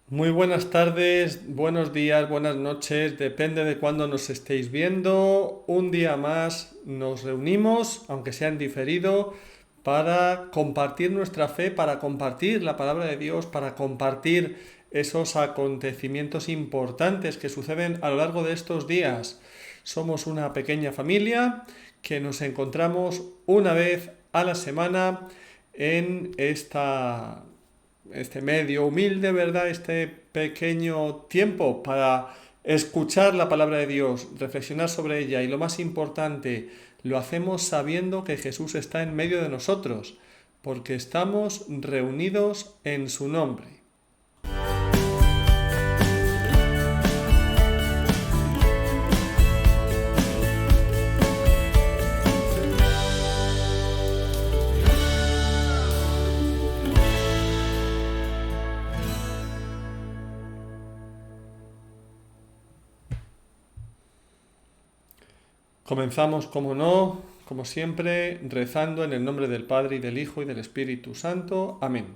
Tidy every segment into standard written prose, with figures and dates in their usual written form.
Muy buenas tardes, buenos días, buenas noches, depende de cuándo nos estéis viendo. Un día más nos reunimos, aunque sea en diferido, para compartir nuestra fe, para compartir la palabra de Dios, para compartir esos acontecimientos importantes que suceden a lo largo de estos días. Somos una pequeña familia que nos encontramos una vez a la semana en este medio humilde, ¿verdad? Este pequeño tiempo para escuchar la palabra de Dios, reflexionar sobre ella y lo más importante, lo hacemos sabiendo que Jesús está en medio de nosotros, porque estamos reunidos en su nombre. Comenzamos, como no, como siempre, rezando en el nombre del Padre y del Hijo y del Espíritu Santo. Amén.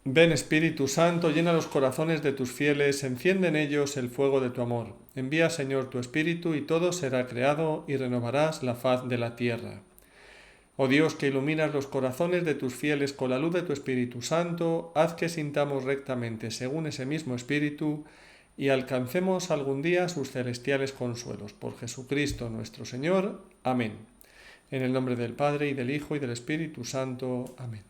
Ven Espíritu Santo, llena los corazones de tus fieles, enciende en ellos el fuego de tu amor. Envía, Señor, tu Espíritu y todo será creado y renovarás la faz de la tierra. Oh Dios, que iluminas los corazones de tus fieles con la luz de tu Espíritu Santo, haz que sintamos rectamente según ese mismo Espíritu y alcancemos algún día sus celestiales consuelos. Por Jesucristo nuestro Señor. Amén. En el nombre del Padre, y del Hijo, y del Espíritu Santo. Amén.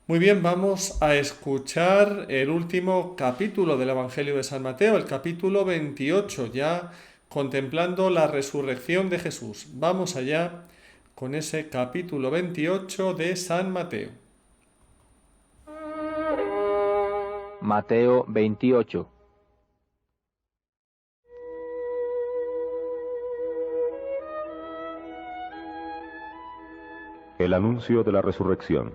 Muy bien, vamos a escuchar el último capítulo del Evangelio de San Mateo, el capítulo 28, ya contemplando la resurrección de Jesús. Vamos allá con ese capítulo 28 de San Mateo. Mateo 28. El anuncio de la resurrección.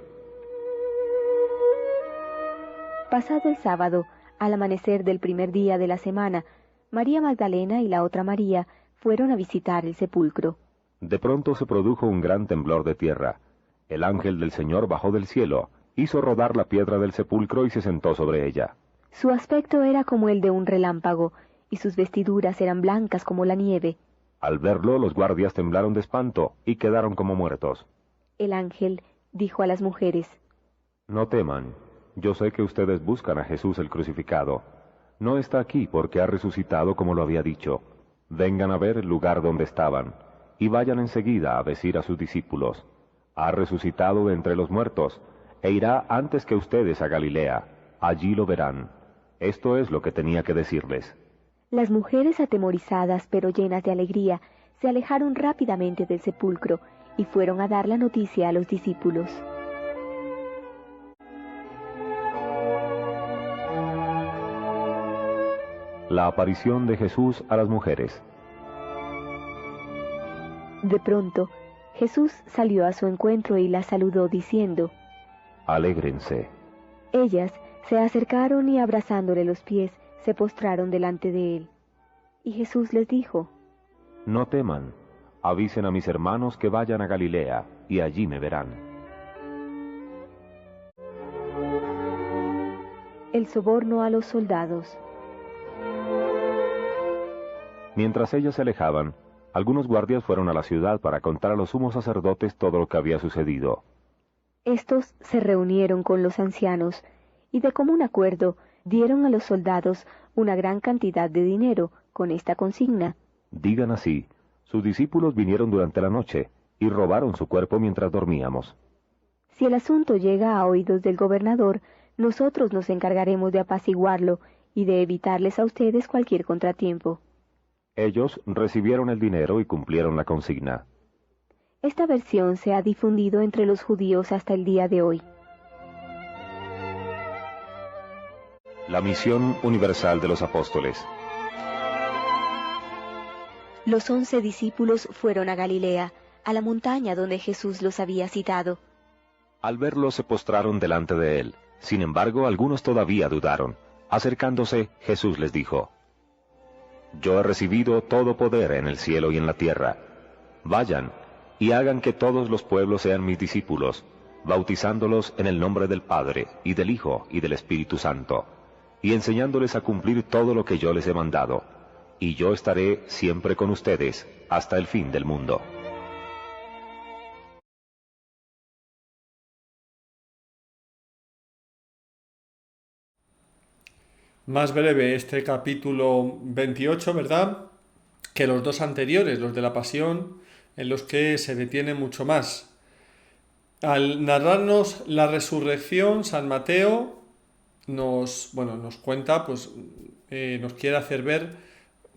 Pasado el sábado, al amanecer del primer día de la semana, María Magdalena y la otra María fueron a visitar el sepulcro. De pronto se produjo un gran temblor de tierra. El ángel del Señor bajó del cielo, hizo rodar la piedra del sepulcro y se sentó sobre ella. Su aspecto era como el de un relámpago, y sus vestiduras eran blancas como la nieve. Al verlo, los guardias temblaron de espanto y quedaron como muertos. El ángel dijo a las mujeres: No teman, yo sé que ustedes buscan a Jesús el crucificado. No está aquí porque ha resucitado como lo había dicho. Vengan a ver el lugar donde estaban, y vayan enseguida a decir a sus discípulos: ha resucitado de entre los muertos, e irá antes que ustedes a Galilea. Allí lo verán. Esto es lo que tenía que decirles. Las mujeres, atemorizadas pero llenas de alegría, se alejaron rápidamente del sepulcro y fueron a dar la noticia a los discípulos. La aparición de Jesús a las mujeres. De pronto, Jesús salió a su encuentro y las saludó diciendo: Alégrense. Ellas se acercaron y abrazándole los pies, se postraron delante de él. Y Jesús les dijo: No teman, avisen a mis hermanos que vayan a Galilea, y allí me verán. El soborno a los soldados. Mientras ellas se alejaban, algunos guardias fueron a la ciudad para contar a los sumos sacerdotes todo lo que había sucedido. Estos se reunieron con los ancianos, y de común acuerdo dieron a los soldados una gran cantidad de dinero con esta consigna: Digan así: sus discípulos vinieron durante la noche y robaron su cuerpo mientras dormíamos. Si el asunto llega a oídos del gobernador, nosotros nos encargaremos de apaciguarlo y de evitarles a ustedes cualquier contratiempo. Ellos recibieron el dinero y cumplieron la consigna. Esta versión se ha difundido entre los judíos hasta el día de hoy. La misión universal de los apóstoles. Los 11 discípulos fueron a Galilea, a la montaña donde Jesús los había citado. Al verlo se postraron delante de él. Sin embargo, algunos todavía dudaron. Acercándose, Jesús les dijo: Yo he recibido todo poder en el cielo y en la tierra. Vayan y hagan que todos los pueblos sean mis discípulos. bautizándolos en el nombre del Padre, y del Hijo, y del Espíritu Santo, y enseñándoles a cumplir todo lo que yo les he mandado. Y yo estaré siempre con ustedes, hasta el fin del mundo. Más breve este capítulo 28, ¿verdad?, que los dos anteriores, los de la Pasión, en los que se detiene mucho más. Al narrarnos la resurrección, San Mateo nos cuenta, nos quiere hacer ver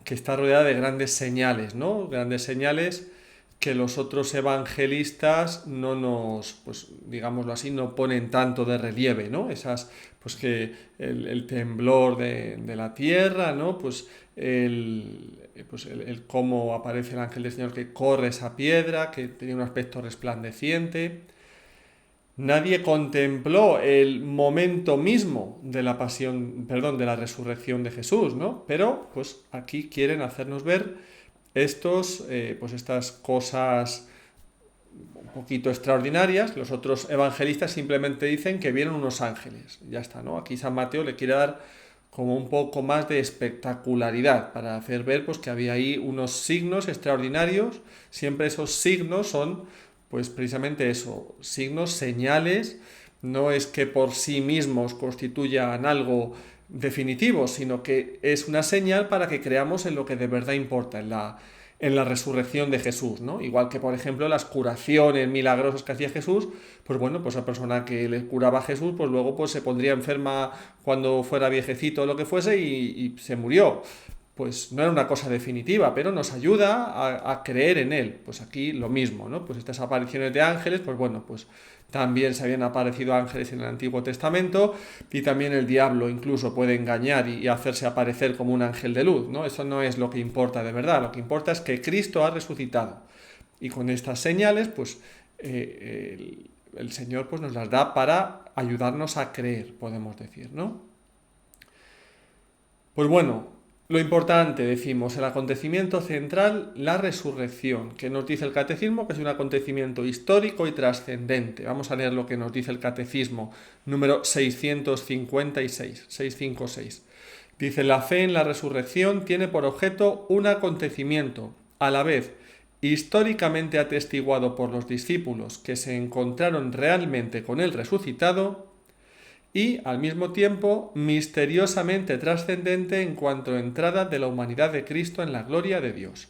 que está rodeada de grandes señales, ¿no? Grandes señales que los otros evangelistas no nos, digámoslo así, no ponen tanto de relieve, ¿no? Esas, que el temblor de la tierra, ¿no? El cómo aparece el ángel del Señor que corre esa piedra, que tenía un aspecto resplandeciente. Nadie contempló el momento mismo de la pasión, de la resurrección de Jesús, ¿no? Pero, aquí quieren hacernos ver estas cosas un poquito extraordinarias. Los otros evangelistas simplemente dicen que vieron unos ángeles. Ya está, ¿no? Aquí San Mateo le quiere dar como un poco más de espectacularidad para hacer ver que había ahí unos signos extraordinarios. Siempre esos signos son precisamente eso, signos, señales. No es que por sí mismos constituyan algo definitivo, sino que es una señal para que creamos en lo que de verdad importa, en la resurrección de Jesús, ¿no? Igual que, por ejemplo, las curaciones milagrosas que hacía Jesús, la persona que le curaba a Jesús, luego se pondría enferma cuando fuera viejecito o lo que fuese y se murió. No era una cosa definitiva, pero nos ayuda a creer en él. Aquí lo mismo, ¿no? Estas apariciones de ángeles, también se habían aparecido ángeles en el Antiguo Testamento, y también el diablo incluso puede engañar y hacerse aparecer como un ángel de luz, ¿no? Eso no es lo que importa de verdad. Lo que importa es que Cristo ha resucitado. Y con estas señales, el Señor nos las da para ayudarnos a creer, podemos decir, ¿no? Lo importante, decimos, el acontecimiento central, la resurrección, que nos dice el catecismo que es un acontecimiento histórico y trascendente. Vamos a leer lo que nos dice el catecismo, número 656. Dice: la fe en la resurrección tiene por objeto un acontecimiento, a la vez históricamente atestiguado por los discípulos que se encontraron realmente con el resucitado, y, al mismo tiempo, misteriosamente trascendente en cuanto a entrada de la humanidad de Cristo en la gloria de Dios.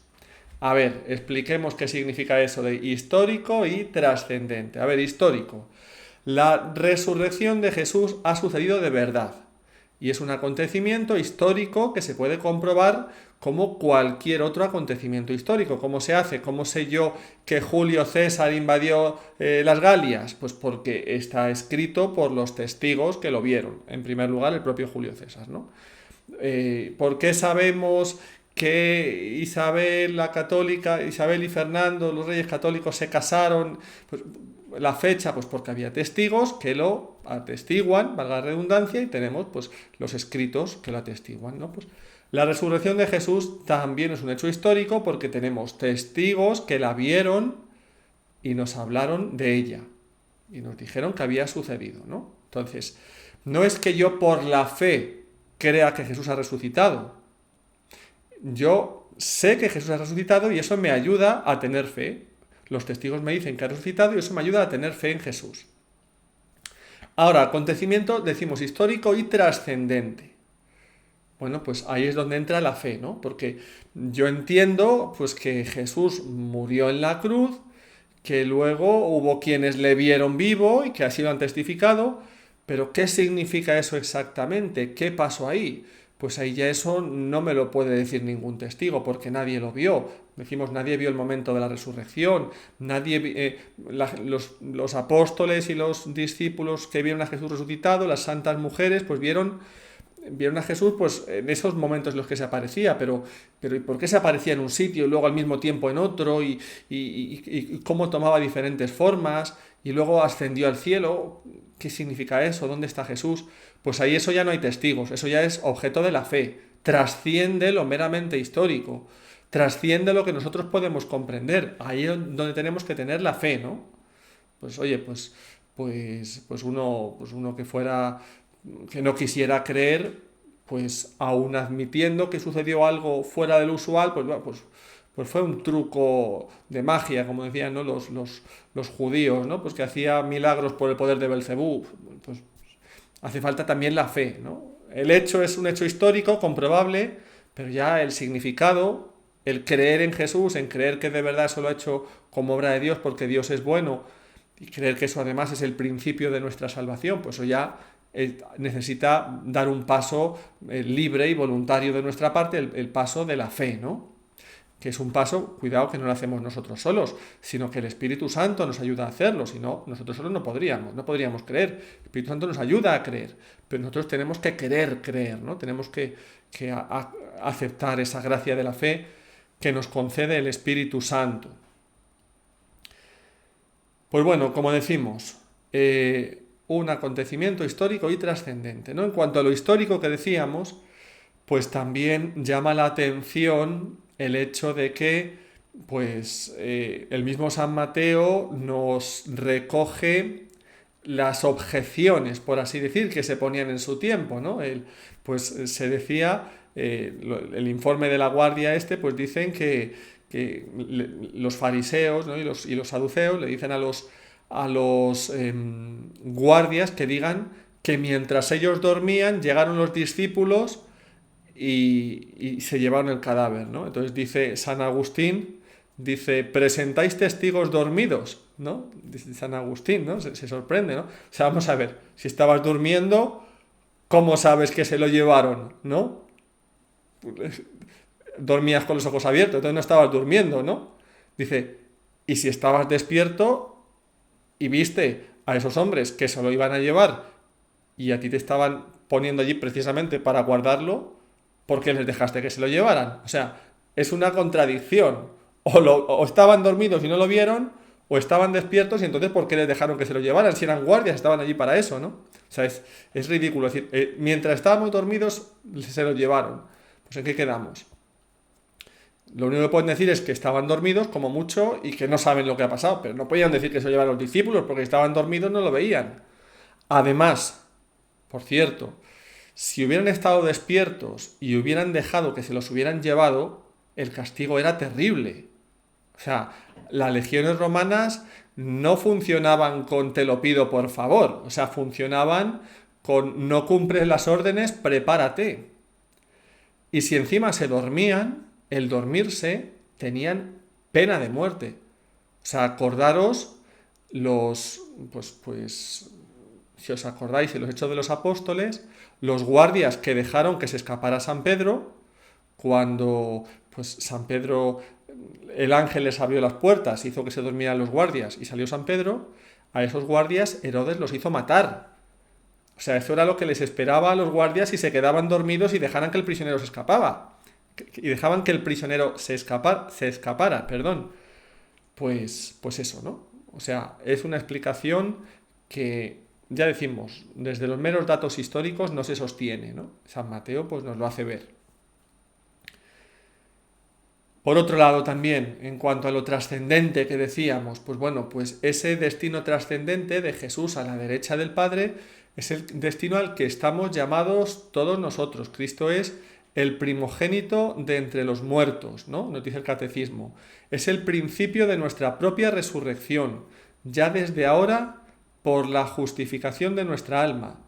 A ver, expliquemos qué significa eso de histórico y trascendente. A ver, histórico. La resurrección de Jesús ha sucedido de verdad. Y es un acontecimiento histórico que se puede comprobar como cualquier otro acontecimiento histórico. ¿Cómo se hace? ¿Cómo sé yo que Julio César invadió las Galias? Porque está escrito por los testigos que lo vieron. En primer lugar, el propio Julio César, ¿no? ¿Por qué sabemos que Isabel la católica, Isabel y Fernando, los reyes católicos, se casaron? La fecha, porque había testigos que lo atestiguan, valga la redundancia, y tenemos los escritos que lo atestiguan, ¿no? La resurrección de Jesús también es un hecho histórico porque tenemos testigos que la vieron y nos hablaron de ella y nos dijeron que había sucedido, ¿no? Entonces, no es que yo por la fe crea que Jesús ha resucitado. Yo sé que Jesús ha resucitado y eso me ayuda a tener fe. Los testigos me dicen que ha resucitado y eso me ayuda a tener fe en Jesús. Ahora, acontecimiento, decimos, histórico y trascendente. Ahí es donde entra la fe, ¿no? Porque yo entiendo, que Jesús murió en la cruz, que luego hubo quienes le vieron vivo y que así lo han testificado, pero ¿qué significa eso exactamente? ¿Qué pasó ahí? Ahí ya eso no me lo puede decir ningún testigo, porque nadie lo vio. Decimos, nadie vio el momento de la resurrección, los apóstoles y los discípulos que vieron a Jesús resucitado, las santas mujeres, vieron a Jesús en esos momentos en los que se aparecía, pero ¿y por qué se aparecía en un sitio y luego al mismo tiempo en otro? Y cómo tomaba diferentes formas y luego ascendió al cielo. ¿Qué significa eso? ¿Dónde está Jesús? Ahí eso ya no hay testigos, eso ya es objeto de la fe, trasciende lo meramente histórico, trasciende lo que nosotros podemos comprender. Ahí es donde tenemos que tener la fe, ¿no? pues uno que no quisiera creer, pues aún admitiendo que sucedió algo fuera del usual, pues fue un truco de magia, como decían, ¿no? los judíos, ¿no? Pues que hacía milagros por el poder de Belcebú. Pues hace falta también la fe, ¿no? El hecho es un hecho histórico, comprobable, pero ya el significado, el creer en Jesús, en creer que de verdad eso lo ha hecho como obra de Dios porque Dios es bueno, y creer que eso además es el principio de nuestra salvación, pues eso ya necesita dar un paso libre y voluntario de nuestra parte, el paso de la fe, ¿no? Que es un paso, cuidado, que no lo hacemos nosotros solos, sino que el Espíritu Santo nos ayuda a hacerlo, si no, nosotros solos no podríamos creer. El Espíritu Santo nos ayuda a creer, pero nosotros tenemos que querer creer, ¿no? Tenemos que aceptar esa gracia de la fe que nos concede el Espíritu Santo. Pues bueno, como decimos, un acontecimiento histórico y trascendente, ¿no? En cuanto a lo histórico que decíamos, pues también llama la atención el hecho de que pues el mismo San Mateo nos recoge las objeciones, por así decir, que se ponían en su tiempo, ¿no? Pues se decía, el informe de la guardia pues dicen que los fariseos, ¿no? y los saduceos le dicen a los guardias que digan que mientras ellos dormían llegaron los discípulos y se llevaron el cadáver, ¿no? Entonces dice San Agustín, presentáis testigos dormidos, ¿no? Dice San Agustín, ¿no? Se sorprende, ¿no? O sea, vamos a ver, si estabas durmiendo, ¿cómo sabes que se lo llevaron, no? Dormías con los ojos abiertos, entonces no estabas durmiendo, ¿no? Dice, y si estabas despierto y viste a esos hombres que se lo iban a llevar y a ti te estaban poniendo allí precisamente para guardarlo, ¿por qué les dejaste que se lo llevaran? O sea, es una contradicción. O estaban dormidos y no lo vieron, o estaban despiertos y entonces ¿por qué les dejaron que se lo llevaran? Si eran guardias, estaban allí para eso, ¿no? O sea, es ridículo. Es decir, mientras estábamos dormidos, se lo llevaron. Pues ¿en qué quedamos? Lo único que pueden decir es que estaban dormidos, como mucho, y que no saben lo que ha pasado. Pero no podían decir que se lo llevaron los discípulos, porque estaban dormidos, no lo veían. Además, por cierto, si hubieran estado despiertos y hubieran dejado que se los hubieran llevado, el castigo era terrible. O sea, las legiones romanas no funcionaban con te lo pido por favor. O sea, funcionaban con no cumples las órdenes, prepárate. Y si encima se dormían, el dormirse, tenían pena de muerte. O sea, acordaros si os acordáis de los Hechos de los Apóstoles, los guardias que dejaron que se escapara San Pedro, cuando pues San Pedro, el ángel les abrió las puertas, hizo que se durmieran los guardias y salió San Pedro, a esos guardias Herodes los hizo matar. O sea, eso era lo que les esperaba a los guardias si se quedaban dormidos y dejaran que el prisionero se escapaba. Y dejaban que el prisionero se escapara, perdón. Pues eso, ¿no? O sea, es una explicación que, ya decimos, desde los meros datos históricos no se sostiene, ¿no? San Mateo pues nos lo hace ver. Por otro lado también, en cuanto a lo trascendente que decíamos, pues bueno, pues ese destino trascendente de Jesús a la derecha del Padre es el destino al que estamos llamados todos nosotros. Cristo es el primogénito de entre los muertos, ¿no? Nos dice el Catecismo. Es el principio de nuestra propia resurrección, ya desde ahora por la justificación de nuestra alma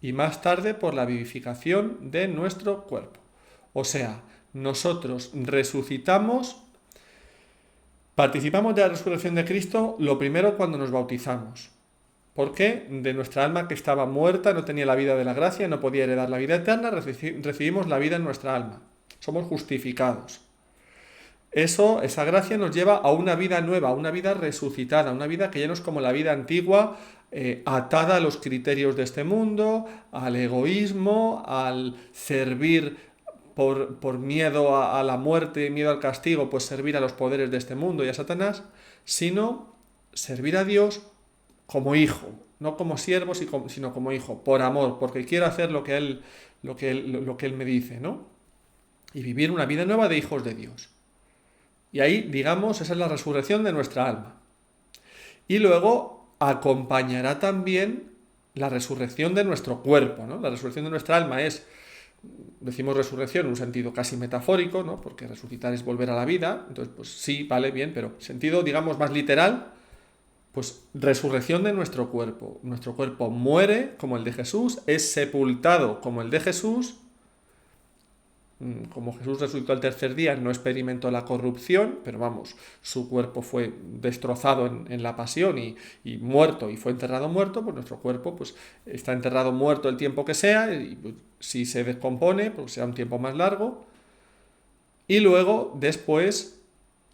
y más tarde por la vivificación de nuestro cuerpo. O sea, nosotros resucitamos, participamos de la resurrección de Cristo lo primero cuando nos bautizamos. Porque de nuestra alma que estaba muerta, no tenía la vida de la gracia, no podía heredar la vida eterna, recibimos la vida en nuestra alma. Somos justificados. Esa gracia nos lleva a una vida nueva, a una vida resucitada, una vida que ya no es como la vida antigua, atada a los criterios de este mundo, al egoísmo, al servir por miedo a la muerte, miedo al castigo, pues servir a los poderes de este mundo y a Satanás, sino servir a Dios como hijo, no como siervo, sino como hijo, por amor, porque quiero hacer lo que él me dice, ¿no? Y vivir una vida nueva de hijos de Dios. Y ahí, digamos, esa es la resurrección de nuestra alma. Y luego, acompañará también la resurrección de nuestro cuerpo, ¿no? La resurrección de nuestra alma decimos resurrección en un sentido casi metafórico, ¿no? Porque resucitar es volver a la vida, entonces pues sí, vale, bien, pero sentido, digamos, más literal, pues resurrección de nuestro cuerpo. Nuestro cuerpo muere como el de Jesús, es sepultado como el de Jesús. Como Jesús resucitó al tercer día, no experimentó la corrupción, pero vamos, su cuerpo fue destrozado en la pasión y muerto, y fue enterrado muerto, pues nuestro cuerpo pues está enterrado muerto el tiempo que sea, y pues, si se descompone, pues será un tiempo más largo, y luego, después,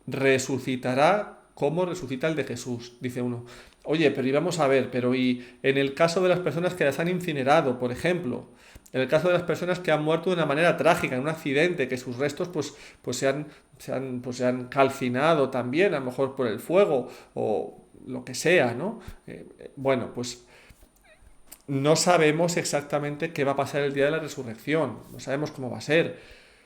resucitará como resucita el de Jesús, dice uno. Oye, pero íbamos a ver, pero y en el caso de las personas que las han incinerado, por ejemplo, en el caso de las personas que han muerto de una manera trágica, en un accidente, que sus restos pues se han calcinado también, a lo mejor por el fuego o lo que sea, ¿no? Bueno, pues no sabemos exactamente qué va a pasar el día de la resurrección, no sabemos cómo va a ser.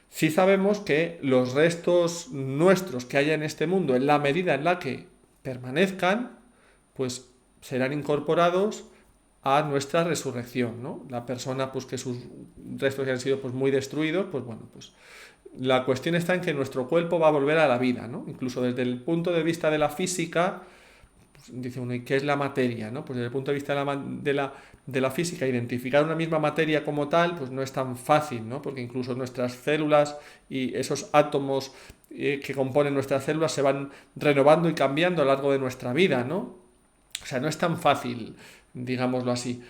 Sí sabemos que los restos nuestros que haya en este mundo, en la medida en la que permanezcan, pues serán incorporados a nuestra resurrección, ¿no? La persona, pues que sus restos hayan sido pues muy destruidos, pues bueno, pues la cuestión está en que nuestro cuerpo va a volver a la vida, ¿no? Incluso desde el punto de vista de la física, pues dice uno, ¿y qué es la materia, no? Pues desde el punto de vista de la física, identificar una misma materia como tal, pues no es tan fácil, ¿no? Porque incluso nuestras células y esos átomos que componen nuestras células se van renovando y cambiando a lo largo de nuestra vida, ¿no? O sea, no es tan fácil, digámoslo así,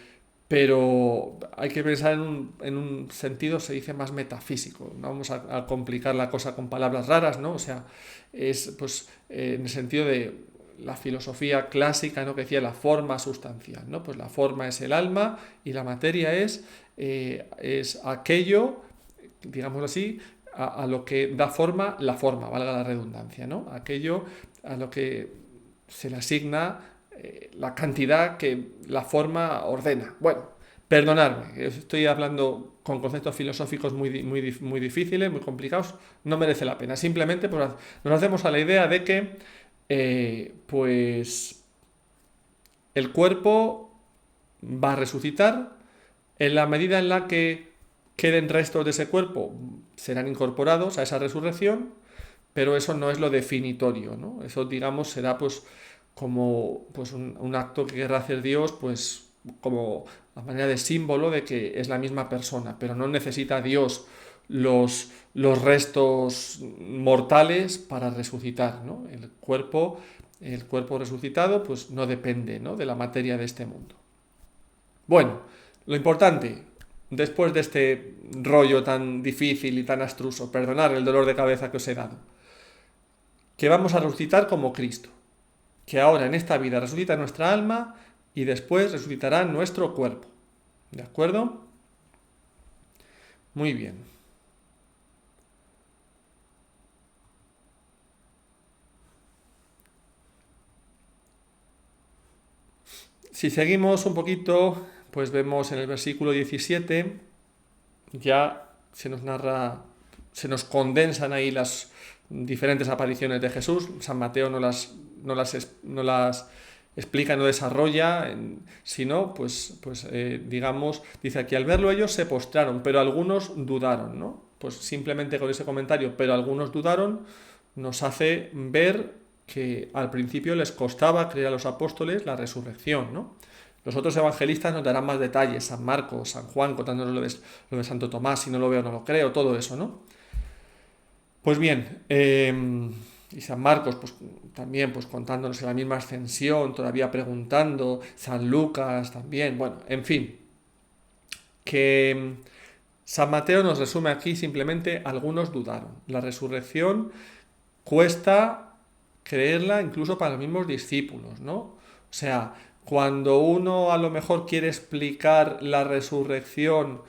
pero hay que pensar en un sentido, se dice, más metafísico. No vamos a complicar la cosa con palabras raras, ¿no? O sea, es pues en el sentido de la filosofía clásica, ¿no? Que decía la forma sustancial, ¿no? Pues la forma es el alma y la materia es aquello, digámoslo así, a lo que da forma, la forma, valga la redundancia, ¿no? Aquello a lo que se le asigna la cantidad que la forma ordena. Bueno, perdonadme, estoy hablando con conceptos filosóficos muy difíciles, muy complicados, no merece la pena. Simplemente pues, nos hacemos a la idea de que pues el cuerpo va a resucitar en la medida en la que queden restos de ese cuerpo, serán incorporados a esa resurrección, pero eso no es lo definitorio, ¿no? Eso, digamos, será pues como pues un acto que querrá hacer Dios, pues como a manera de símbolo de que es la misma persona, pero no necesita Dios los restos mortales para resucitar, ¿no? El cuerpo resucitado pues no depende, ¿no? de la materia de este mundo. Bueno, lo importante, después de este rollo tan difícil y tan abstruso, perdonar el dolor de cabeza que os he dado, que vamos a resucitar como Cristo, que ahora en esta vida resucita nuestra alma y después resucitará nuestro cuerpo. ¿De acuerdo? Muy bien. Si seguimos un poquito, pues vemos en el versículo 17, ya se nos narra, se nos condensan ahí las diferentes apariciones de Jesús. San Mateo no las explica, no desarrolla, sino, digamos, dice aquí, al verlo ellos se postraron, pero algunos dudaron, ¿no? Pues simplemente con ese comentario, pero algunos dudaron, nos hace ver que al principio les costaba creer a los apóstoles la resurrección, ¿no? Los otros evangelistas nos darán más detalles, San Marcos, San Juan, contándonos lo de Santo Tomás, si no lo veo no lo creo, todo eso, ¿no? Pues bien, y San Marcos pues también pues contándonos la misma ascensión, todavía preguntando, San Lucas también, bueno, en fin, que San Mateo nos resume aquí simplemente algunos dudaron. La resurrección cuesta creerla incluso para los mismos discípulos, ¿no? O sea, cuando uno a lo mejor quiere explicar la resurrección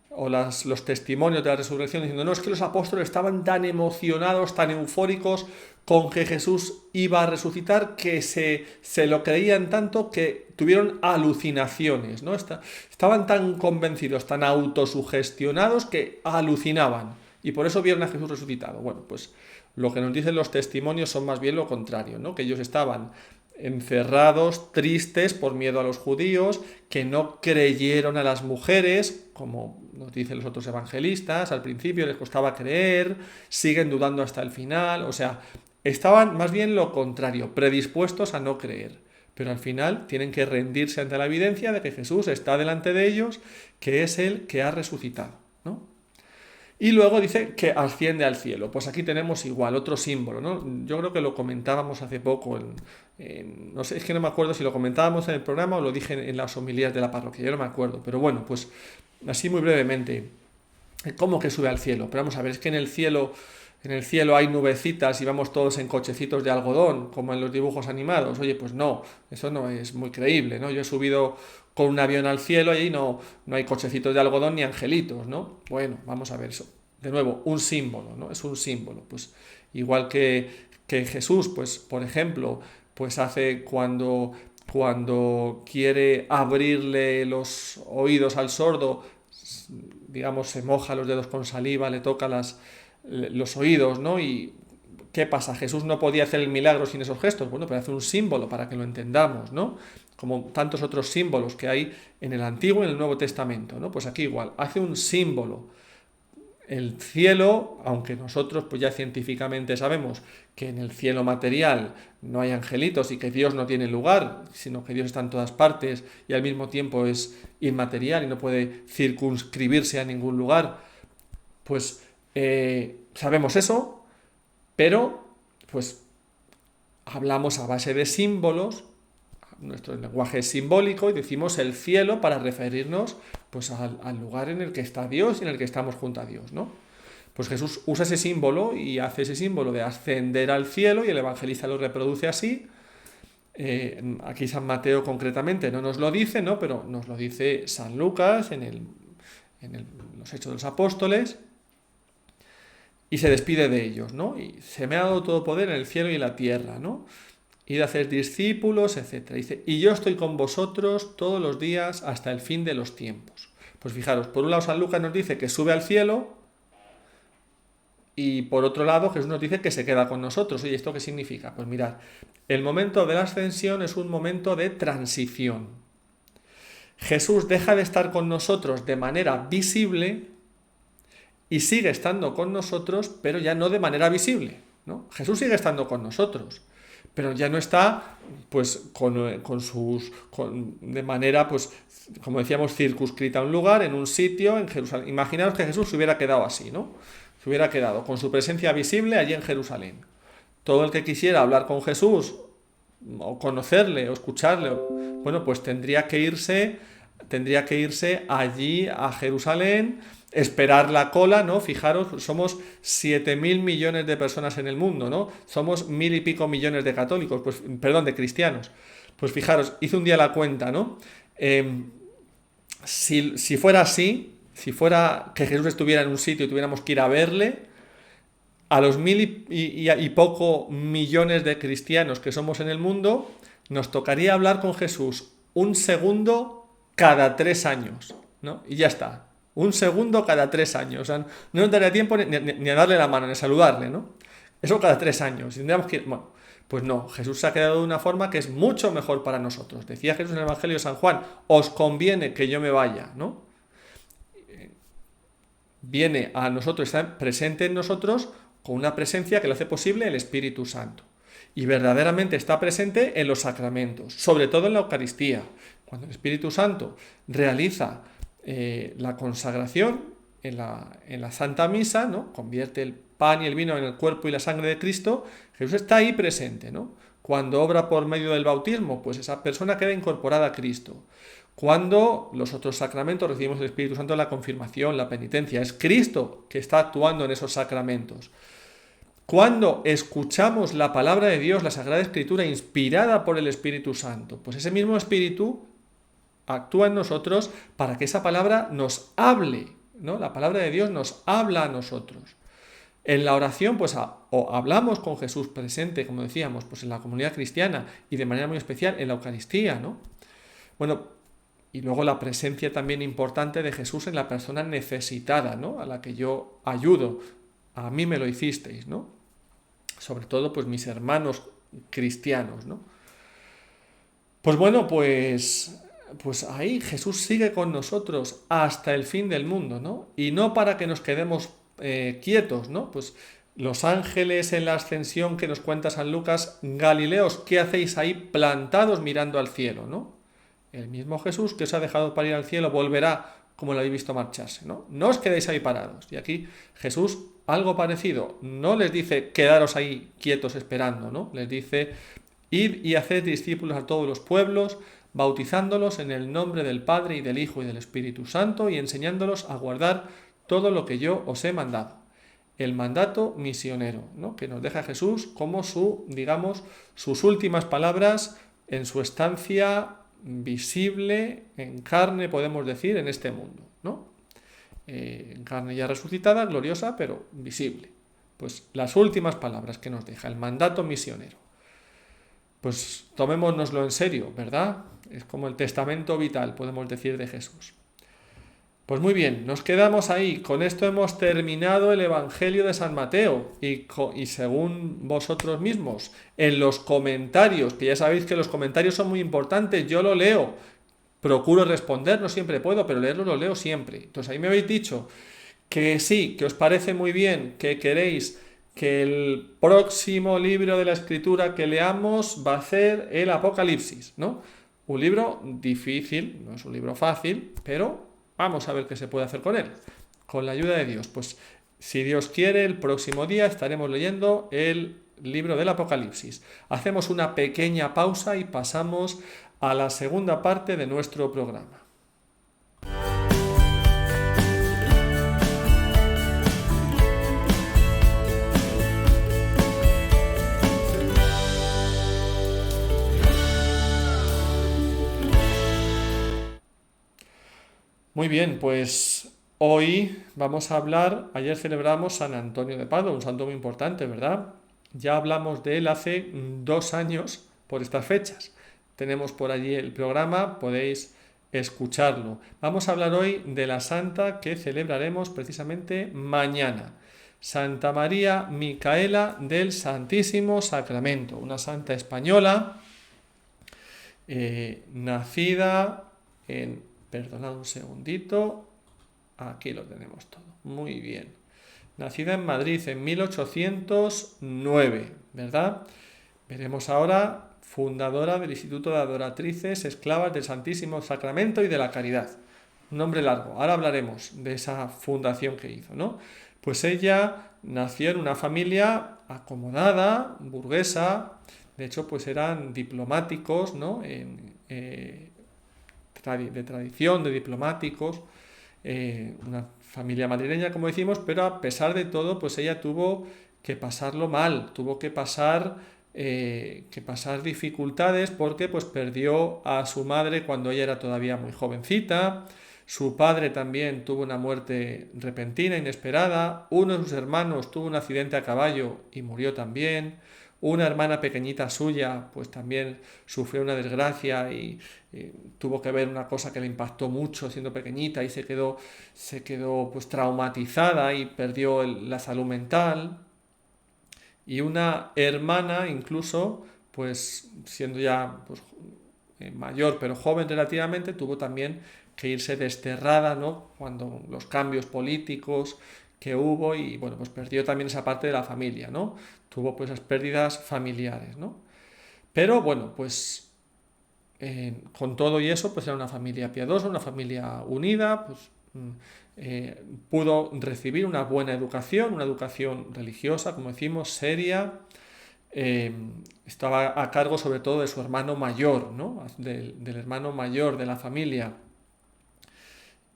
o los testimonios de la resurrección diciendo, no, es que los apóstoles estaban tan emocionados, tan eufóricos con que Jesús iba a resucitar que se lo creían tanto que tuvieron alucinaciones, ¿no? Estaban tan convencidos, tan autosugestionados que alucinaban y por eso vieron a Jesús resucitado. Bueno, pues lo que nos dicen los testimonios son más bien lo contrario, ¿no? Que ellos estaban encerrados, tristes por miedo a los judíos, que no creyeron a las mujeres, como nos dicen los otros evangelistas, al principio les costaba creer, siguen dudando hasta el final, o sea, estaban más bien lo contrario, predispuestos a no creer, pero al final tienen que rendirse ante la evidencia de que Jesús está delante de ellos, que es el que ha resucitado, ¿no? Y luego dice que asciende al cielo. Pues aquí tenemos igual otro símbolo, ¿no? Yo creo que lo comentábamos hace poco, no sé, es que no me acuerdo si lo comentábamos en el programa o lo dije en las homilías de la parroquia, yo no me acuerdo, pero bueno, pues así muy brevemente, ¿cómo que sube al cielo? Pero vamos a ver, es que en el cielo hay nubecitas y vamos todos en cochecitos de algodón, como en los dibujos animados. Oye, pues no, eso no es muy creíble, ¿no? Yo he subido con un avión al cielo y ahí no hay cochecitos de algodón ni angelitos, ¿no? Bueno, vamos a ver eso. De nuevo, un símbolo, ¿no? Es un símbolo. Pues igual que Jesús, pues, por ejemplo, pues hace cuando quiere abrirle los oídos al sordo, digamos, se moja los dedos con saliva, le toca los oídos, ¿no? Y ¿qué pasa? Jesús no podía hacer el milagro sin esos gestos. Bueno, pero hace un símbolo para que lo entendamos, ¿no? Como tantos otros símbolos que hay en el Antiguo y en el Nuevo Testamento, ¿no? Pues aquí igual, hace un símbolo. El cielo, aunque nosotros pues ya científicamente sabemos que en el cielo material no hay angelitos y que Dios no tiene lugar, sino que Dios está en todas partes y al mismo tiempo es inmaterial y no puede circunscribirse a ningún lugar, pues sabemos eso, pero pues hablamos a base de símbolos, nuestro lenguaje es simbólico y decimos el cielo para referirnos pues al lugar en el que está Dios y en el que estamos junto a Dios, ¿no? Pues Jesús usa ese símbolo y hace ese símbolo de ascender al cielo y el evangelista lo reproduce así. Aquí San Mateo concretamente no nos lo dice, ¿no? Pero nos lo dice San Lucas en los Hechos de los Apóstoles. Y se despide de ellos, ¿no? Y se me ha dado todo poder en el cielo y en la tierra, ¿no? Ir a hacer discípulos, etc. Dice, y yo estoy con vosotros todos los días hasta el fin de los tiempos. Pues fijaros, por un lado San Lucas nos dice que sube al cielo y por otro lado Jesús nos dice que se queda con nosotros. Oye, ¿esto qué significa? Pues mirad, el momento de la ascensión es un momento de transición. Jesús deja de estar con nosotros de manera visible y sigue estando con nosotros, pero ya no de manera visible, ¿no? Jesús sigue estando con nosotros, pero ya no está, pues, de manera, pues, como decíamos, circunscrita a un lugar, en un sitio, en Jerusalén. Imaginaos que Jesús se hubiera quedado así, ¿no? Se hubiera quedado con su presencia visible allí en Jerusalén. Todo el que quisiera hablar con Jesús, o conocerle, o escucharle, bueno, pues tendría que irse allí a Jerusalén, esperar la cola, ¿no? Fijaros, somos 7.000 millones de personas en el mundo, ¿no? Somos 1.000 y pico millones de católicos, pues, perdón, de cristianos. Pues fijaros, hice un día la cuenta, ¿no? Si fuera así, si fuera que Jesús estuviera en un sitio y tuviéramos que ir a verle, a los 1.000 y poco millones de cristianos que somos en el mundo, nos tocaría hablar con Jesús un segundo cada 3 años, ¿no? Y ya está. Un segundo cada 3 años. O sea, no nos daría tiempo ni a darle la mano, ni a saludarle, ¿no? Eso cada 3 años. Y tendríamos que ir. Bueno, pues no. Jesús se ha quedado de una forma que es mucho mejor para nosotros. Decía Jesús en el Evangelio de San Juan, os conviene que yo me vaya, ¿no? Viene a nosotros, está presente en nosotros con una presencia que lo hace posible el Espíritu Santo. Y verdaderamente está presente en los sacramentos, sobre todo en la Eucaristía. Cuando el Espíritu Santo realiza la consagración en la Santa Misa, ¿no? Convierte el pan y el vino en el cuerpo y la sangre de Cristo, Jesús está ahí presente, ¿no? Cuando obra por medio del bautismo, pues esa persona queda incorporada a Cristo. Cuando los otros sacramentos recibimos el Espíritu Santo en la confirmación, la penitencia, es Cristo que está actuando en esos sacramentos. Cuando escuchamos la palabra de Dios, la Sagrada Escritura, inspirada por el Espíritu Santo, pues ese mismo Espíritu actúa en nosotros para que esa palabra nos hable, ¿no? La palabra de Dios nos habla a nosotros. En la oración, pues o hablamos con Jesús presente, como decíamos, pues en la comunidad cristiana y de manera muy especial en la Eucaristía, ¿no? Bueno, y luego la presencia también importante de Jesús en la persona necesitada, ¿no? A la que yo ayudo. A mí me lo hicisteis, ¿no? Sobre todo, pues mis hermanos cristianos, ¿no? Pues bueno, pues ahí Jesús sigue con nosotros hasta el fin del mundo, ¿no? Y no para que nos quedemos quietos, ¿no? Pues los ángeles en la ascensión que nos cuenta San Lucas, Galileos, ¿qué hacéis ahí plantados mirando al cielo, ¿no? El mismo Jesús que os ha dejado para ir al cielo volverá como lo habéis visto marcharse, ¿no? No os quedéis ahí parados. Y aquí Jesús, algo parecido, no les dice quedaros ahí quietos esperando, ¿no? Les dice id y haced discípulos a todos los pueblos, bautizándolos en el nombre del Padre y del Hijo y del Espíritu Santo y enseñándolos a guardar todo lo que yo os he mandado. El mandato misionero, ¿no? Que nos deja Jesús como digamos, sus últimas palabras en su estancia visible, en carne, podemos decir, en este mundo, ¿no? En carne ya resucitada, gloriosa, pero visible. Pues las últimas palabras que nos deja, el mandato misionero. Pues tomémonoslo en serio, ¿verdad? Es como el testamento vital, podemos decir, de Jesús. Pues muy bien, nos quedamos ahí. Con esto hemos terminado el Evangelio de San Mateo. Y según vosotros mismos, en los comentarios, que ya sabéis que los comentarios son muy importantes, yo lo leo. Procuro responder, no siempre puedo, pero leerlo lo leo siempre. Entonces ahí me habéis dicho que sí, que os parece muy bien, que queréis que el próximo libro de la Escritura que leamos va a ser el Apocalipsis, ¿no? Un libro difícil, no es un libro fácil, pero vamos a ver qué se puede hacer con él, con la ayuda de Dios. Pues si Dios quiere, el próximo día estaremos leyendo el libro del Apocalipsis. Hacemos una pequeña pausa y pasamos a la segunda parte de nuestro programa. Muy bien, pues hoy vamos a hablar, ayer celebramos San Antonio de Padua, un santo muy importante, ¿verdad? Ya hablamos de él hace 2 años por estas fechas. Tenemos por allí el programa, podéis escucharlo. Vamos a hablar hoy de la santa que celebraremos precisamente mañana. Santa María Micaela del Santísimo Sacramento, una santa española, nacida en... Perdonad un segundito. Aquí lo tenemos todo. Muy bien. Nacida en Madrid en 1809, ¿verdad? Veremos ahora fundadora del Instituto de Adoratrices Esclavas del Santísimo Sacramento y de la Caridad. Un nombre largo. Ahora hablaremos de esa fundación que hizo, ¿no? Pues ella nació en una familia acomodada, burguesa. De hecho, pues eran diplomáticos, ¿no? De tradición, de diplomáticos, una familia madrileña, como decimos, pero a pesar de todo, pues ella tuvo que pasarlo mal, tuvo que pasar dificultades porque pues perdió a su madre cuando ella era todavía muy jovencita. Su padre también tuvo una muerte repentina, inesperada. Uno de sus hermanos tuvo un accidente a caballo y murió también. Una hermana pequeñita suya pues también sufrió una desgracia y tuvo que ver una cosa que le impactó mucho siendo pequeñita y se quedó pues traumatizada y perdió la salud mental. Y una hermana incluso pues siendo ya pues, mayor pero joven relativamente, tuvo también que irse desterrada, ¿no? Cuando los cambios políticos que hubo y bueno, pues perdió también esa parte de la familia, ¿no? Tuvo pues esas pérdidas familiares, ¿no? Pero bueno, pues con todo y eso, pues era una familia piadosa, una familia unida, pues pudo recibir una buena educación, una educación religiosa, como decimos, seria. Estaba a cargo sobre todo de su hermano mayor, ¿no? Del hermano mayor de la familia.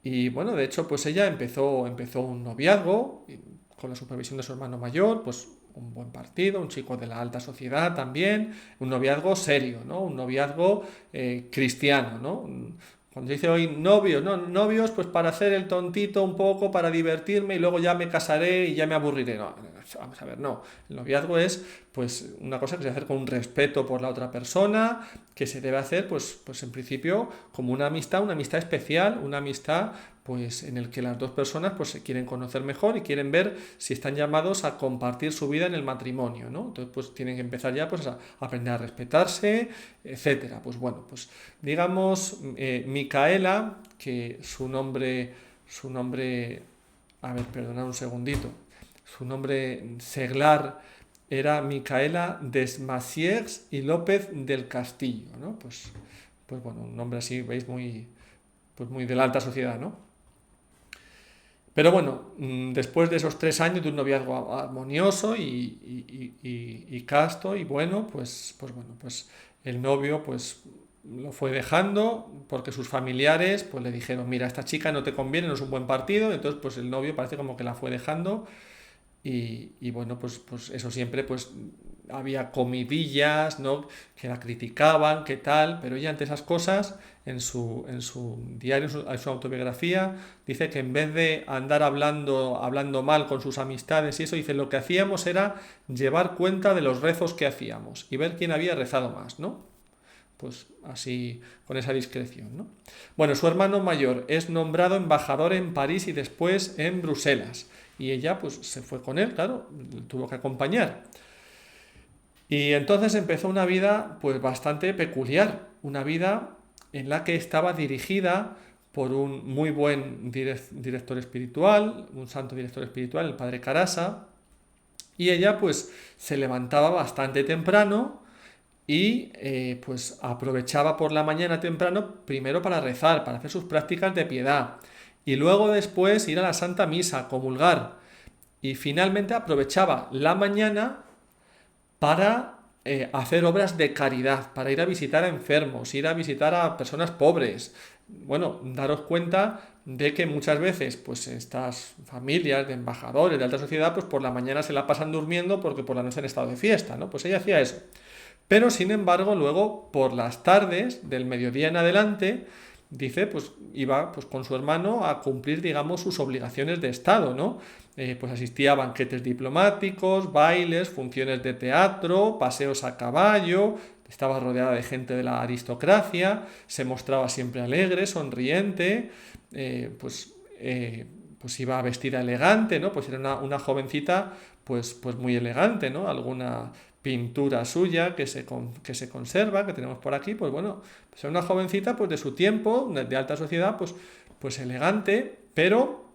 Y bueno, de hecho, pues ella empezó un noviazgo con la supervisión de su hermano mayor, pues un buen partido, un chico de la alta sociedad también, un noviazgo serio, ¿no? Un noviazgo cristiano, ¿no? Cuando se dice hoy novios, ¿no? Novios pues para hacer el tontito un poco, para divertirme y luego ya me casaré y ya me aburriré, ¿no? vamos a ver, no. El noviazgo es pues una cosa que se hace con un respeto por la otra persona, que se debe hacer pues en principio como una amistad especial, una amistad pues en el que las dos personas pues se quieren conocer mejor y quieren ver si están llamados a compartir su vida en el matrimonio, ¿no? Entonces pues tienen que empezar ya pues a aprender a respetarse, etcétera. Pues bueno, pues digamos Micaela, que su nombre, a ver, perdonad un segundito, su nombre seglar era Micaela Desmasiers y López del Castillo, ¿no? Pues bueno, un nombre así, veis, muy de la alta sociedad, ¿no? Pero bueno, después de esos 3 años de un noviazgo armonioso y casto y bueno, pues el novio pues lo fue dejando porque sus familiares pues le dijeron, mira, esta chica no te conviene, no es un buen partido, entonces pues el novio parece como que la fue dejando y bueno, pues eso siempre pues había comidillas, ¿no? Que la criticaban, qué tal, pero ella ante esas cosas, en su diario, en su autobiografía, dice que en vez de andar hablando mal con sus amistades y eso, dice, lo que hacíamos era llevar cuenta de los rezos que hacíamos y ver quién había rezado más, ¿no? Pues así, con esa discreción, ¿no? Bueno, su hermano mayor es nombrado embajador en París y después en Bruselas. Y ella, pues, se fue con él, claro, tuvo que acompañar. Y entonces empezó una vida, pues, bastante peculiar. Una vida en la que estaba dirigida por un muy buen director espiritual, un santo director espiritual, el padre Carasa. Y ella, pues, se levantaba bastante temprano y pues aprovechaba por la mañana temprano primero para rezar, para hacer sus prácticas de piedad y luego después ir a la Santa Misa, comulgar y finalmente aprovechaba la mañana para hacer obras de caridad, para ir a visitar a enfermos, ir a visitar a personas pobres. Bueno, daros cuenta de que muchas veces pues estas familias de embajadores de alta sociedad pues por la mañana se la pasan durmiendo porque por la noche han estado de fiesta, ¿no? Pues ella hacía eso. Pero, sin embargo, luego, por las tardes, del mediodía en adelante, dice, pues iba pues, con su hermano a cumplir, digamos, sus obligaciones de Estado, ¿no? Pues asistía a banquetes diplomáticos, bailes, funciones de teatro, paseos a caballo, estaba rodeada de gente de la aristocracia, se mostraba siempre alegre, sonriente, pues iba vestida elegante, ¿no? Pues era una jovencita, pues muy elegante, ¿no? Alguna pintura suya que se conserva, que tenemos por aquí, pues bueno, pues era una jovencita pues de su tiempo, de alta sociedad, pues elegante, pero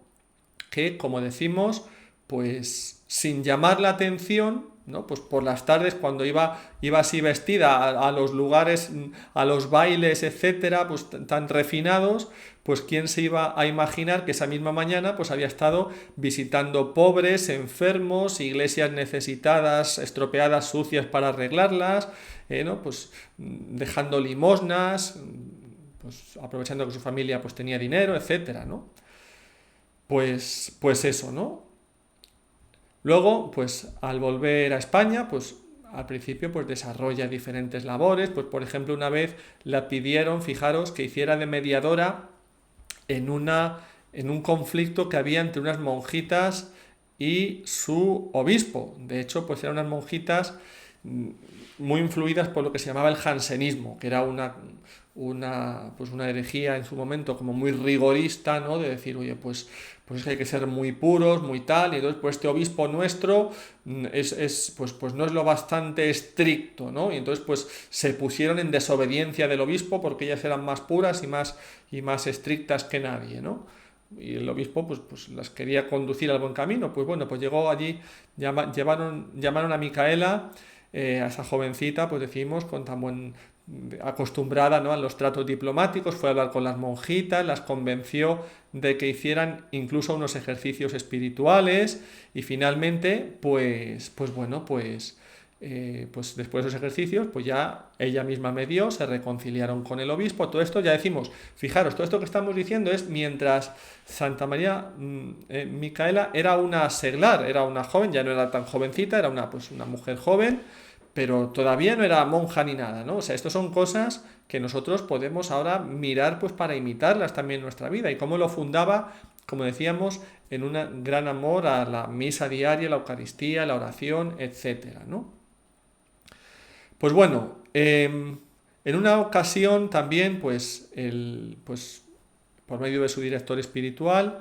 que, como decimos, pues sin llamar la atención, ¿no? Pues por las tardes cuando iba así vestida a los lugares, a los bailes, etcétera, pues tan refinados, pues quién se iba a imaginar que esa misma mañana pues había estado visitando pobres, enfermos, iglesias necesitadas, estropeadas, sucias para arreglarlas, ¿no? Pues dejando limosnas, pues aprovechando que su familia pues tenía dinero, etcétera, ¿no? Pues eso, ¿no? Luego, pues al volver a España, pues al principio pues desarrolla diferentes labores, pues por ejemplo una vez la pidieron, fijaros, que hiciera de mediadora en un conflicto que había entre unas monjitas y su obispo. De hecho, pues eran unas monjitas muy influidas por lo que se llamaba el jansenismo, que era una herejía en su momento como muy rigorista, ¿no? De decir, oye, pues es que hay que ser muy puros, muy tal, y entonces pues este obispo nuestro pues no es lo bastante estricto, ¿no? Y entonces pues se pusieron en desobediencia del obispo porque ellas eran más puras y más estrictas que nadie, ¿no? Y el obispo pues las quería conducir al buen camino. Pues bueno, pues llegó allí, llamaron a Micaela, a esa jovencita, pues decimos, con tan buen acostumbrada, ¿no? A los tratos diplomáticos, fue a hablar con las monjitas, las convenció de que hicieran incluso unos ejercicios espirituales y finalmente, pues después de esos ejercicios, pues ya ella misma medió, se reconciliaron con el obispo. Todo esto ya decimos, fijaros, todo esto que estamos diciendo es mientras Santa Micaela era una seglar, era una joven, ya no era tan jovencita, era una mujer joven, pero todavía no era monja ni nada, ¿no? O sea, estas son cosas que nosotros podemos ahora mirar pues para imitarlas también en nuestra vida y cómo lo fundaba como decíamos, en un gran amor a la misa diaria, la Eucaristía, la oración, etcétera, ¿no? Pues bueno, en una ocasión también, pues por medio de su director espiritual,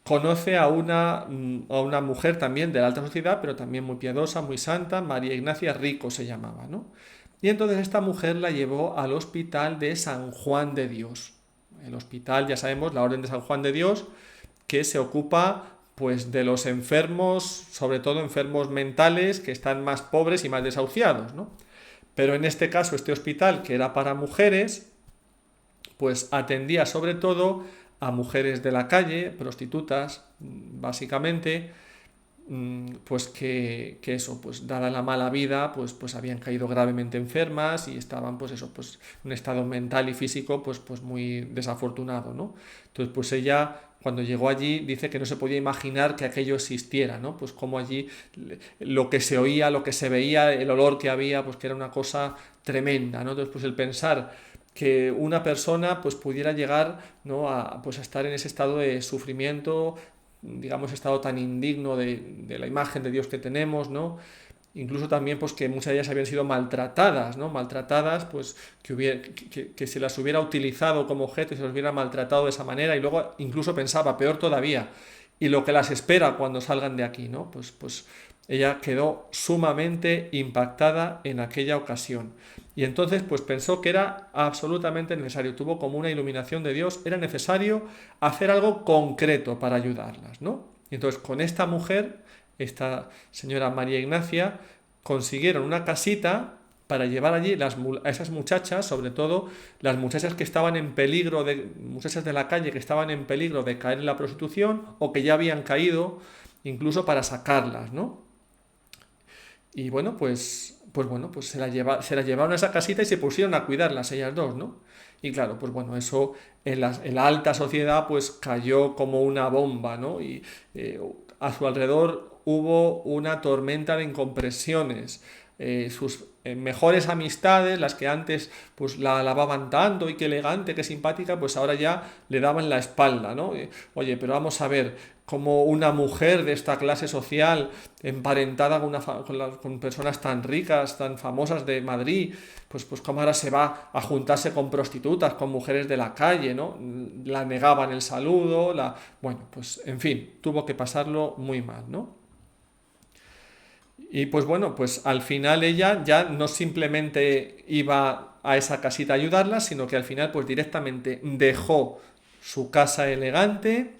conoce a una mujer también de la alta sociedad, pero también muy piadosa, muy santa, María Ignacia Rico se llamaba, ¿no? Y entonces esta mujer la llevó al hospital de San Juan de Dios. El hospital, ya sabemos, la Orden de San Juan de Dios, que se ocupa pues de los enfermos, sobre todo enfermos mentales, que están más pobres y más desahuciados, ¿no? Pero en este caso, este hospital, que era para mujeres, pues atendía sobre todo a mujeres de la calle, prostitutas, básicamente, pues que eso, pues dada la mala vida, pues habían caído gravemente enfermas y estaban, pues eso, pues en un estado mental y físico, pues muy desafortunado, ¿no? Entonces, pues ella, cuando llegó allí, dice que no se podía imaginar que aquello existiera, ¿no? Pues como allí lo que se oía, lo que se veía, el olor que había, pues que era una cosa tremenda, ¿no? Entonces, pues el pensar que una persona pues pudiera llegar, ¿no? Pues a estar en ese estado de sufrimiento, digamos, estado tan indigno de la imagen de Dios que tenemos, ¿no? Incluso también pues que muchas de ellas habían sido maltratadas, ¿no? Maltratadas, pues que se las hubiera utilizado como objeto y se las hubiera maltratado de esa manera, y luego incluso pensaba, peor todavía, y lo que las espera cuando salgan de aquí, ¿no? Pues ella quedó sumamente impactada en aquella ocasión. Y entonces pues pensó que era absolutamente necesario, tuvo como una iluminación de Dios, era necesario hacer algo concreto para ayudarlas, ¿no? Y entonces con esta mujer, esta señora María Ignacia, consiguieron una casita para llevar allí a esas muchachas, sobre todo las muchachas que estaban en peligro, muchachas de la calle que estaban en peligro de caer en la prostitución o que ya habían caído, incluso para sacarlas, ¿no? Y bueno, pues se la llevaron a esa casita y se pusieron a cuidarlas ellas dos, ¿no? Y claro, pues bueno, eso en la alta sociedad pues cayó como una bomba, ¿no? Y a su alrededor hubo una tormenta de incompresiones. Sus mejores amistades, las que antes pues la alababan tanto y qué elegante, qué simpática, pues ahora ya le daban la espalda, ¿no? Oye, pero vamos a ver, como una mujer de esta clase social, emparentada con personas tan ricas, tan famosas de Madrid, pues como ahora se va a juntarse con prostitutas, con mujeres de la calle, ¿no? La negaban el saludo, bueno, pues en fin, tuvo que pasarlo muy mal, ¿no? Y pues bueno, pues al final ella ya no simplemente iba a esa casita a ayudarla, sino que al final pues directamente dejó su casa elegante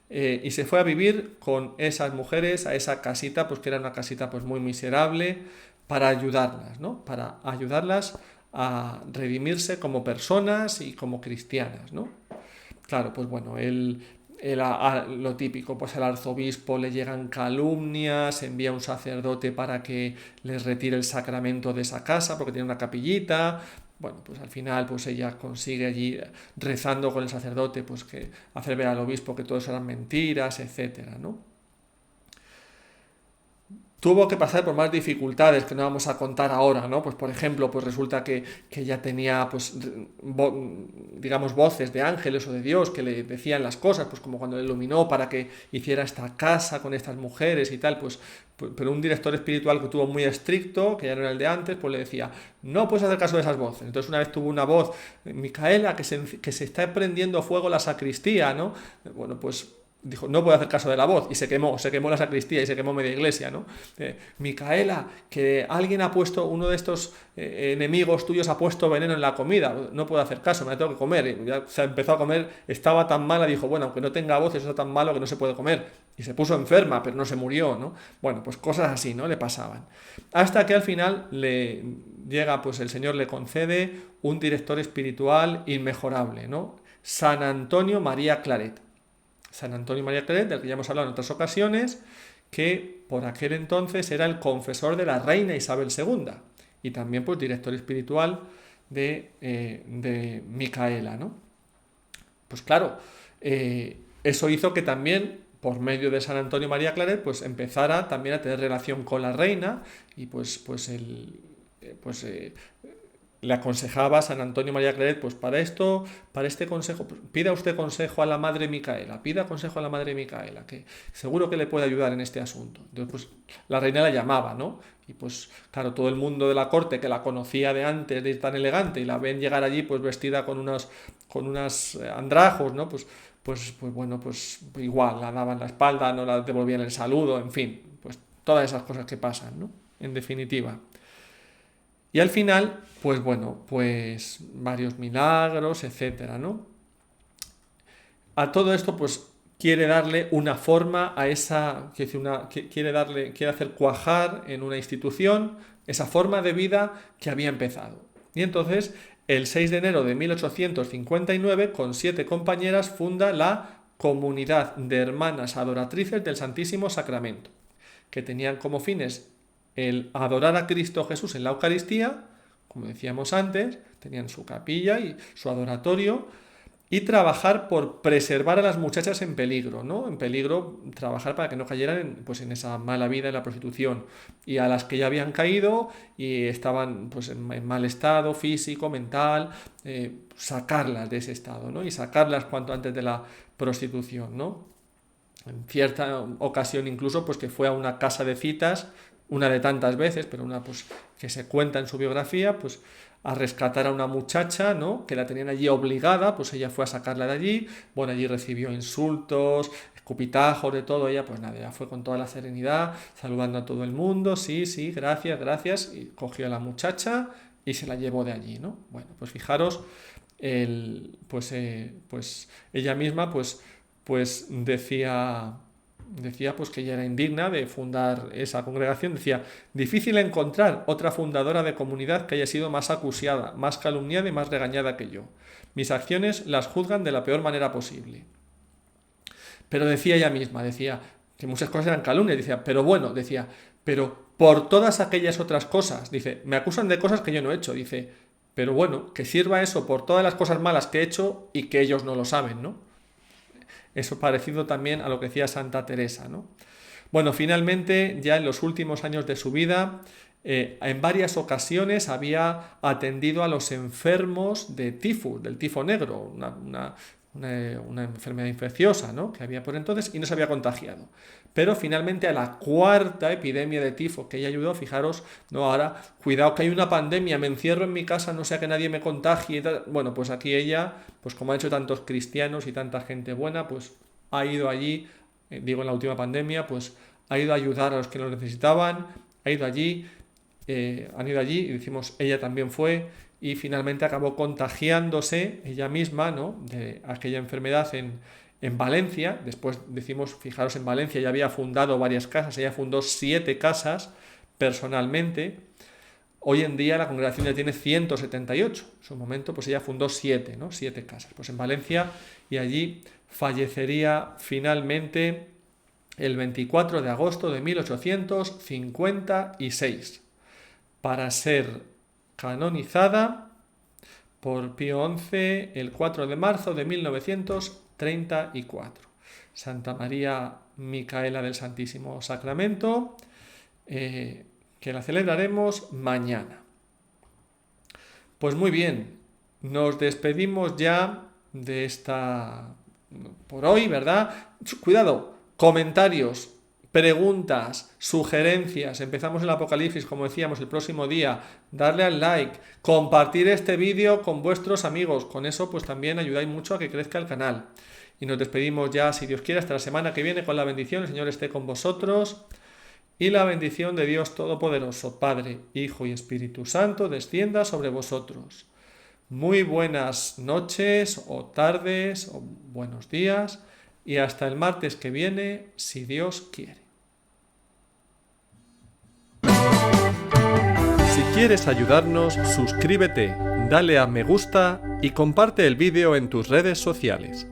y se fue a vivir con esas mujeres a esa casita, pues que era una casita pues muy miserable, para ayudarlas, ¿no? Para ayudarlas a redimirse como personas y como cristianas, ¿no? Claro, pues bueno, lo típico, pues al arzobispo le llegan calumnias, envía un sacerdote para que les retire el sacramento de esa casa porque tiene una capillita. Bueno, pues al final pues ella consigue allí, rezando con el sacerdote, pues que hacer ver al obispo que todo eso eran mentiras, etcétera, ¿no? Tuvo que pasar por más dificultades que no vamos a contar ahora, ¿no? Pues por ejemplo, pues resulta que ella tenía, pues, digamos, voces de ángeles o de Dios que le decían las cosas, pues como cuando le iluminó para que hiciera esta casa con estas mujeres y tal, pues, pero un director espiritual que tuvo muy estricto, que ya no era el de antes, pues le decía, no puedes hacer caso de esas voces. Entonces una vez tuvo una voz, Micaela, que se está prendiendo fuego la sacristía, ¿no? Bueno, pues dijo, no puedo hacer caso de la voz, y se quemó la sacristía y se quemó media iglesia, ¿no? Micaela, que alguien ha puesto, uno de estos enemigos tuyos ha puesto veneno en la comida, no puedo hacer caso, me la tengo que comer. Y ya se empezó a comer, estaba tan mala, dijo, bueno, aunque no tenga voz, eso está tan malo que no se puede comer. Y se puso enferma, pero no se murió, ¿no? Bueno, pues cosas así, ¿no? Le pasaban. Hasta que al final le llega, pues el Señor le concede un director espiritual inmejorable, ¿no? San Antonio María Claret. San Antonio María Claret, del que ya hemos hablado en otras ocasiones, que por aquel entonces era el confesor de la reina Isabel II y también pues director espiritual de Micaela, ¿no? Pues claro, eso hizo que también por medio de San Antonio María Claret pues empezara también a tener relación con la reina y pues le aconsejaba a San Antonio María Claret, pues para esto, para este consejo, pues, pida usted consejo a la Madre Micaela, pida consejo a la Madre Micaela, que seguro que le puede ayudar en este asunto. Entonces, pues la reina la llamaba, ¿no? Y pues, claro, todo el mundo de la corte que la conocía de antes de ir tan elegante y la ven llegar allí, pues vestida con unas andrajos, ¿no? Pues bueno, pues igual, la daban la espalda, no la devolvían el saludo, en fin, pues todas esas cosas que pasan, ¿no? En definitiva. Y al final, pues bueno, pues varios milagros, etcétera, ¿no? A todo esto, pues quiere darle una forma a esa, quiere hacer cuajar en una institución esa forma de vida que había empezado. Y entonces, el 6 de enero de 1859, con 7 compañeras, funda la Comunidad de Hermanas Adoratrices del Santísimo Sacramento, que tenían como fines el adorar a Cristo Jesús en la Eucaristía, como decíamos antes, tenían su capilla y su adoratorio, y trabajar por preservar a las muchachas en peligro, ¿no? En peligro, trabajar para que no cayeran en esa mala vida, en la prostitución. Y a las que ya habían caído y estaban pues, en mal estado físico, mental, sacarlas de ese estado, ¿no? Y sacarlas cuanto antes de la prostitución, ¿no? En cierta ocasión incluso, pues que fue a una casa de citas, una de tantas veces, pero una pues que se cuenta en su biografía, pues a rescatar a una muchacha, ¿no? Que la tenían allí obligada, pues ella fue a sacarla de allí, bueno, allí recibió insultos, escupitajos, de todo, ella pues nada, ella fue con toda la serenidad, saludando a todo el mundo, sí, gracias, y cogió a la muchacha y se la llevó de allí, ¿no? Bueno, pues fijaros, pues ella misma pues decía pues que ella era indigna de fundar esa congregación, decía, difícil encontrar otra fundadora de comunidad que haya sido más acusada, más calumniada y más regañada que yo. Mis acciones las juzgan de la peor manera posible. Pero decía ella misma, decía que muchas cosas eran calumnias, decía, pero bueno, decía, pero por todas aquellas otras cosas, dice, me acusan de cosas que yo no he hecho, dice, pero bueno, que sirva eso por todas las cosas malas que he hecho y que ellos no lo saben, ¿no? Eso parecido también a lo que decía Santa Teresa, ¿no? Bueno, finalmente, ya en los últimos años de su vida, en varias ocasiones había atendido a los enfermos de tifus, del tifo negro, una enfermedad infecciosa, ¿no? Que había por entonces y no se había contagiado. Pero finalmente a la 4ª epidemia de tifo que ella ayudó, fijaros, no, ahora, cuidado que hay una pandemia, me encierro en mi casa, no sea que nadie me contagie y tal. Bueno, pues aquí ella, pues como han hecho tantos cristianos y tanta gente buena, pues ha ido allí, digo en la última pandemia, pues ha ido a ayudar a los que lo necesitaban, han ido allí y decimos, ella también fue, y finalmente acabó contagiándose ella misma, ¿no? De aquella enfermedad en Valencia. Después decimos, fijaros, en Valencia ya había fundado varias casas, ella fundó 7 casas personalmente. Hoy en día la congregación ya tiene 178. En su momento pues ella fundó 7, ¿no? 7 casas. Pues en Valencia, y allí fallecería finalmente el 24 de agosto de 1856 para ser canonizada por Pío XI el 4 de marzo de 1934. Santa María Micaela del Santísimo Sacramento, que la celebraremos mañana. Pues muy bien, nos despedimos ya de esta por hoy, ¿verdad? Cuidado, comentarios, preguntas, sugerencias. Empezamos el Apocalipsis, como decíamos, el próximo día. Darle al like, compartir este vídeo con vuestros amigos. Con eso pues también ayudáis mucho a que crezca el canal. Y nos despedimos ya, si Dios quiere, hasta la semana que viene con la bendición. El Señor esté con vosotros. Y la bendición de Dios Todopoderoso, Padre, Hijo y Espíritu Santo, descienda sobre vosotros. Muy buenas noches o tardes o buenos días. Y hasta el martes que viene, si Dios quiere. Si quieres ayudarnos, suscríbete, dale a me gusta y comparte el vídeo en tus redes sociales.